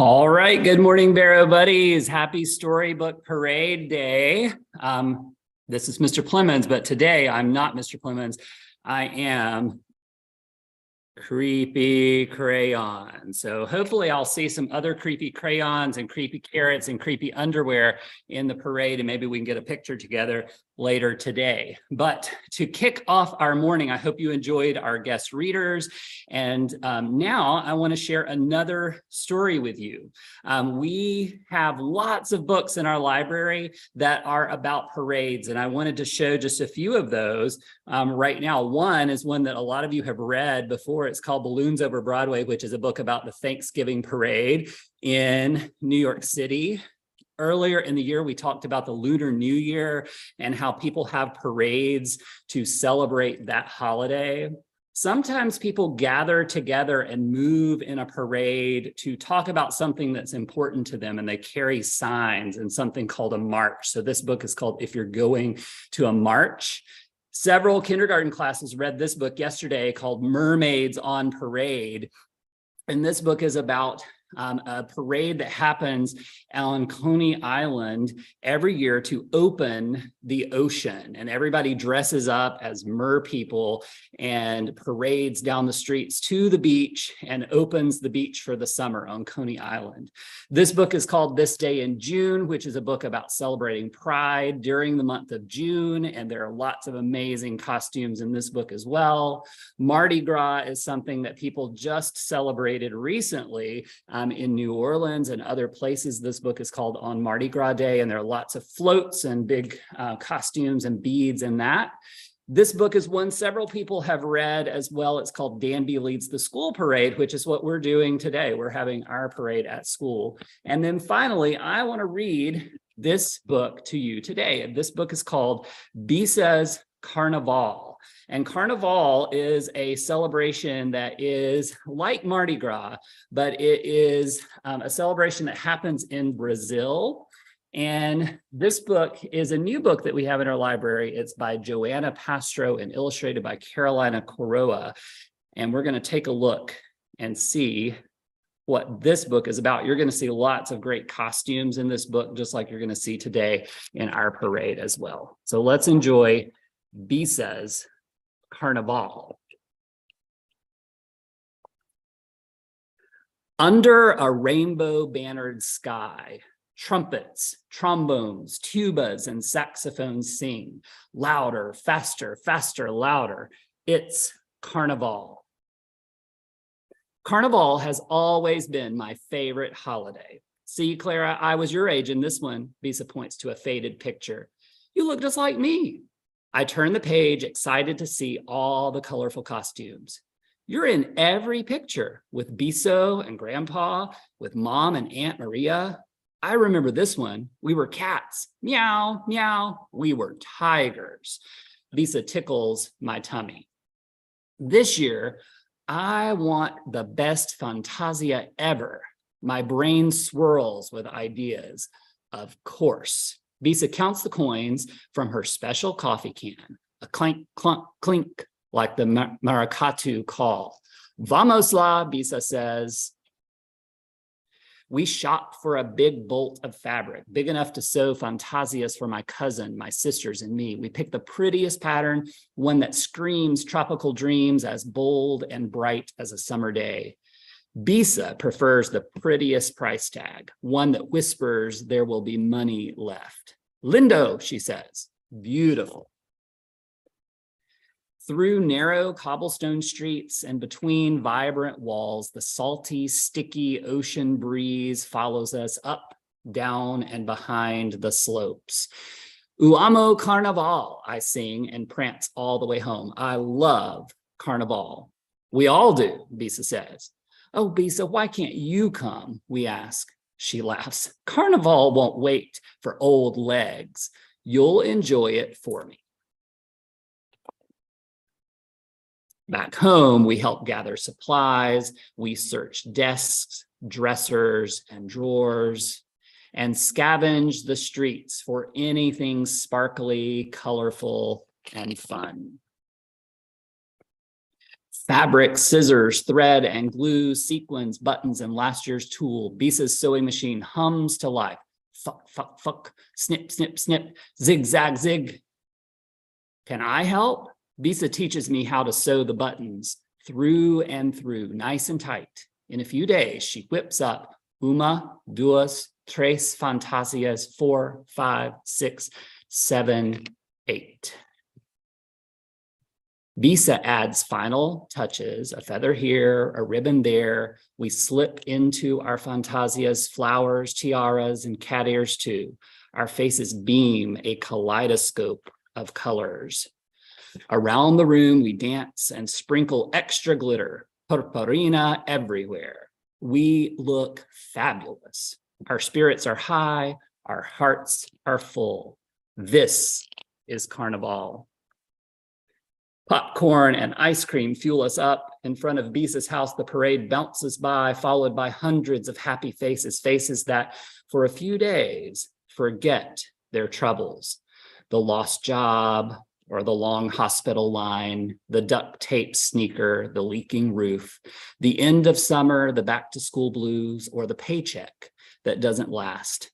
All right, good morning, Barrow buddies. Happy Storybook Parade Day. This is Mr. Clemens, but today I'm not Mr. Clemens. I am Creepy Crayon. So hopefully I'll see some other creepy crayons and creepy carrots and creepy underwear in the parade, and maybe we can get a picture together later today. But to kick off our morning, I hope you enjoyed our guest readers. And now I want to share another story with you. We have lots of books in our library that are about parades, and I wanted to show just a few of those right now. One is one that a lot of you have read before. It's called Balloons Over Broadway, which is a book about the Thanksgiving parade in New York City. Earlier in the year, we talked about the Lunar New Year and how people have parades to celebrate that holiday. Sometimes people gather together and move in a parade to talk about something that's important to them, and they carry signs and something called a march. So this book is called If You're Going to a March. Several kindergarten classes read this book yesterday called Mermaids on Parade. And this book is about a parade that happens on Coney Island every year to open the ocean, and everybody dresses up as mer people and parades down the streets to the beach and opens the beach for the summer on Coney Island. This book is called This Day in June, which is a book about celebrating Pride during the month of June, and there are lots of amazing costumes in this book as well. Mardi Gras is something that people just celebrated recently in New Orleans and other places. This book is called On Mardi Gras Day, and there are lots of floats and big costumes and beads in that. This book is one several people have read as well. It's called Danby Leads the School Parade, which is what we're doing today. We're having our parade at school. And then finally, I want to read this book to you today. This book is called Bisa's Carnival. And Carnival is a celebration that is like Mardi Gras, but it is a celebration that happens in Brazil. And this book is a new book that we have in our library. It's by Joanna Pastro and illustrated by Carolina Coroa. And we're going to take a look and see what this book is about. You're going to see lots of great costumes in this book, just like you're going to see today in our parade as well. So let's enjoy Bisa's Carnival. Under a rainbow-bannered sky, trumpets, trombones, tubas, and saxophones sing. Louder, faster, faster, louder. It's Carnival. Carnival has always been my favorite holiday. See, Clara, I was your age in this one. Bisa points to a faded picture. You look just like me. I turn the page, excited to see all the colorful costumes. You're in every picture with Biso and Grandpa, with Mom and Aunt Maria. I remember this one. We were cats. Meow, meow. We were tigers. Bisa tickles my tummy. This year, I want the best fantasia ever. My brain swirls with ideas. Of course. Bisa counts the coins from her special coffee can. A clink, clunk, clink, like the maracatu call. Vamos lá, Bisa says. We shopped for a big bolt of fabric, big enough to sew fantasias for my cousin, my sisters, and me. We picked the prettiest pattern, one that screams tropical dreams, as bold and bright as a summer day. Bisa prefers the prettiest price tag, one that whispers there will be money left. Lindo, she says. Beautiful. Through narrow cobblestone streets and between vibrant walls, the salty, sticky ocean breeze follows us up, down, and behind the slopes. Amo Carnival, I sing and prance all the way home. I love Carnival. We all do, Bisa says. Oh, Bisa, why can't you come? We ask. She laughs. Carnival won't wait for old legs. You'll enjoy it for me. Back home, we help gather supplies. We search desks, dressers, and drawers, and scavenge the streets for anything sparkly, colorful, and fun. Fabric, scissors, thread, and glue, sequins, buttons, and last year's tool. Bisa's sewing machine hums to life. Fuck, fuck, fuck, snip, snip, snip, zig, zag, zig. Can I help? Bisa teaches me how to sew the buttons through and through, nice and tight. In a few days, she whips up una, dos, tres fantasias, 4, 5, 6, 7, 8. Bisa adds final touches, a feather here, a ribbon there. We slip into our fantasias, flowers, tiaras, and cat ears too. Our faces beam a kaleidoscope of colors. Around the room, we dance and sprinkle extra glitter, purpurina everywhere. We look fabulous. Our spirits are high, our hearts are full. This is Carnival. Popcorn and ice cream fuel us up. In front of Bisa's house, the parade bounces by, followed by hundreds of happy faces, faces that for a few days forget their troubles. The lost job or the long hospital line, the duct tape sneaker, the leaking roof, the end of summer, the back to school blues, or the paycheck that doesn't last.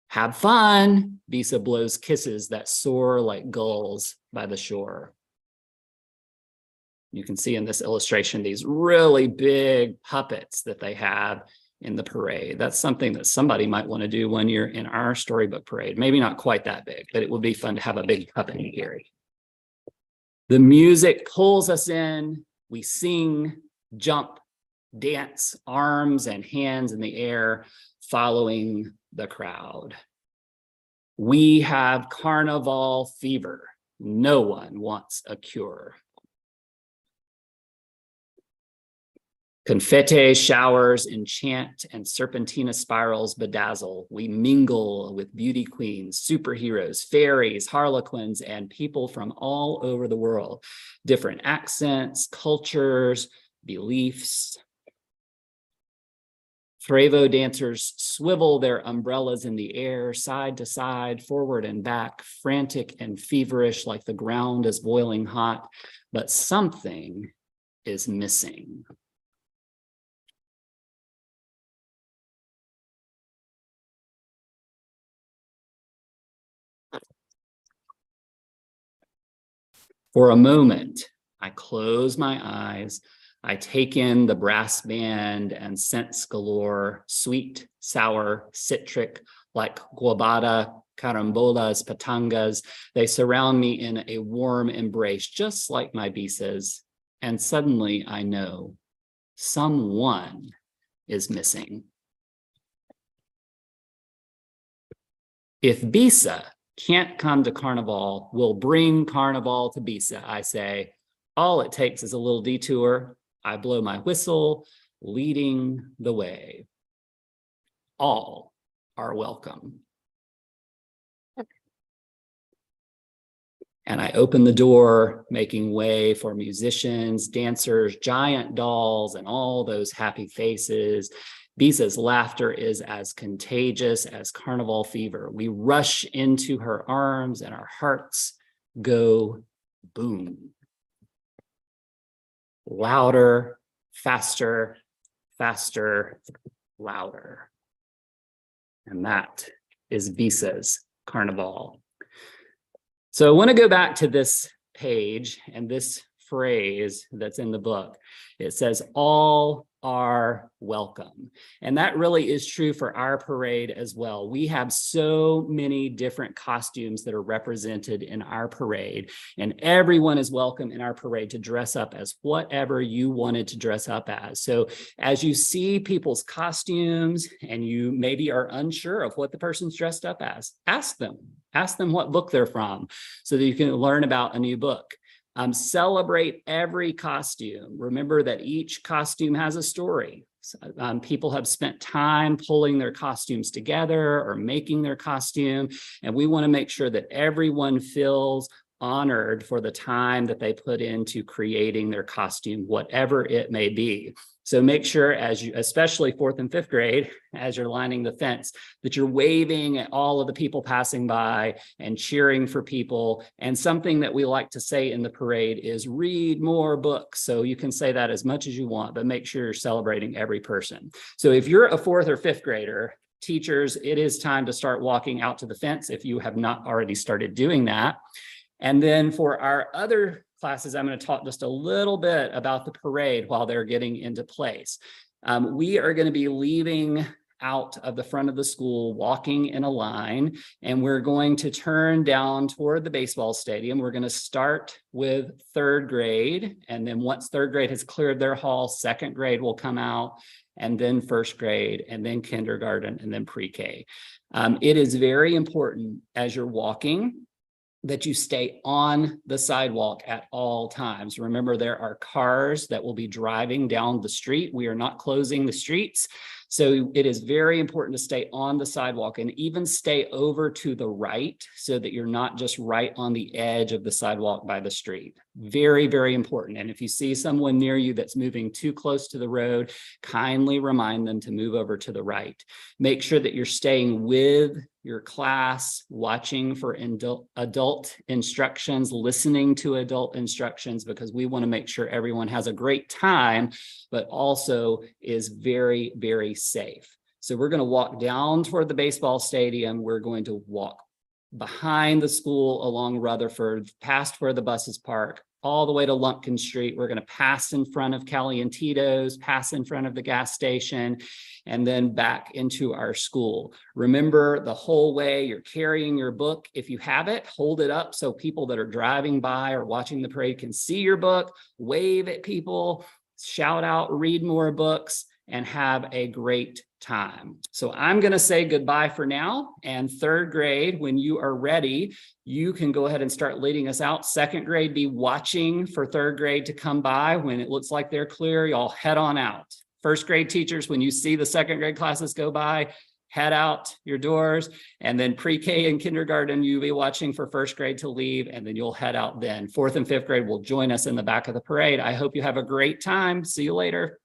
Have fun, Bisa blows kisses that soar like gulls by the shore. You can see in this illustration, these really big puppets that they have in the parade. That's something that somebody might want to do when you're in our storybook parade. Maybe not quite that big, but it would be fun to have a big puppet here. The music pulls us in. We sing, jump, dance, arms and hands in the air, following the crowd. We have carnival fever. No one wants a cure. Confetti showers enchant and serpentina spirals bedazzle. We mingle with beauty queens, superheroes, fairies, harlequins, and people from all over the world. Different accents, cultures, beliefs. Frevo dancers swivel their umbrellas in the air, side to side, forward and back, frantic and feverish like the ground is boiling hot, but something is missing. For a moment, I close my eyes. I take in the brass band and scents galore, sweet, sour, citric, like guabada, carambolas, patangas. They surround me in a warm embrace, just like my Bisa's. And suddenly I know someone is missing. If Bisa can't come to Carnival, we'll bring Carnival to Bisa, I say. All it takes is a little detour. I blow my whistle, leading the way. All are welcome. And I open the door, making way for musicians, dancers, giant dolls, and all those happy faces. Bisa's laughter is as contagious as carnival fever. We rush into her arms and our hearts go boom. Louder, faster, faster, louder. And that is Bisa's Carnival. So I want to go back to this page and this phrase that's in the book. It says, all are welcome. And that really is true for our parade as well. We have so many different costumes that are represented in our parade, and everyone is welcome in our parade to dress up as whatever you wanted to dress up as. So as you see people's costumes and you maybe are unsure of what the person's dressed up as, ask them what book they're from so that you can learn about a new book. Celebrate every costume. Remember that each costume has a story. People have spent time pulling their costumes together or making their costume, and we want to make sure that everyone feels honored for the time that they put into creating their costume, whatever it may be. So make sure as you, especially 4th and 5th grade, as you're lining the fence, that you're waving at all of the people passing by and cheering for people. And something that we like to say in the parade is read more books. So you can say that as much as you want, but make sure you're celebrating every person. So if you're a 4th or 5th grader, teachers, it is time to start walking out to the fence if you have not already started doing that. And then for our other classes, I'm going to talk just a little bit about the parade while they're getting into place. We are going to be leaving out of the front of the school, walking in a line, and we're going to turn down toward the baseball stadium. We're going to start with 3rd grade, and then once 3rd grade has cleared their hall, 2nd grade will come out, and then 1st grade, and then kindergarten, and then pre-K. It is very important as you're walking that you stay on the sidewalk at all times. Remember, there are cars that will be driving down the street. We are not closing the streets. So it is very important to stay on the sidewalk and even stay over to the right so that you're not just right on the edge of the sidewalk by the street. Very, very important. And if you see someone near you that's moving too close to the road, kindly remind them to move over to the right. Make sure that you're staying with your class, watching for adult instructions, listening to adult instructions, because we want to make sure everyone has a great time, but also is very, very safe. So we're going to walk down toward the baseball stadium. We're going to walk behind the school along Rutherford, past where the buses park, all the way to Lumpkin Street. We're going to pass in front of Kelly and Tito's, pass in front of the gas station, and then back into our school. Remember, the whole way you're carrying your book. If you have it, hold it up so people that are driving by or watching the parade can see your book, wave at people, shout out, read more books, and have a great time. So I'm going to say goodbye for now. And 3rd grade, when you are ready, you can go ahead and start leading us out. 2nd grade, be watching for 3rd grade to come by. When it looks like they're clear, y'all head on out. 1st grade teachers, when you see the 2nd grade classes go by, head out your doors. And then pre-K and kindergarten, you'll be watching for 1st grade to leave, and then you'll head out then. 4th and 5th grade will join us in the back of the parade. I hope you have a great time. See you later.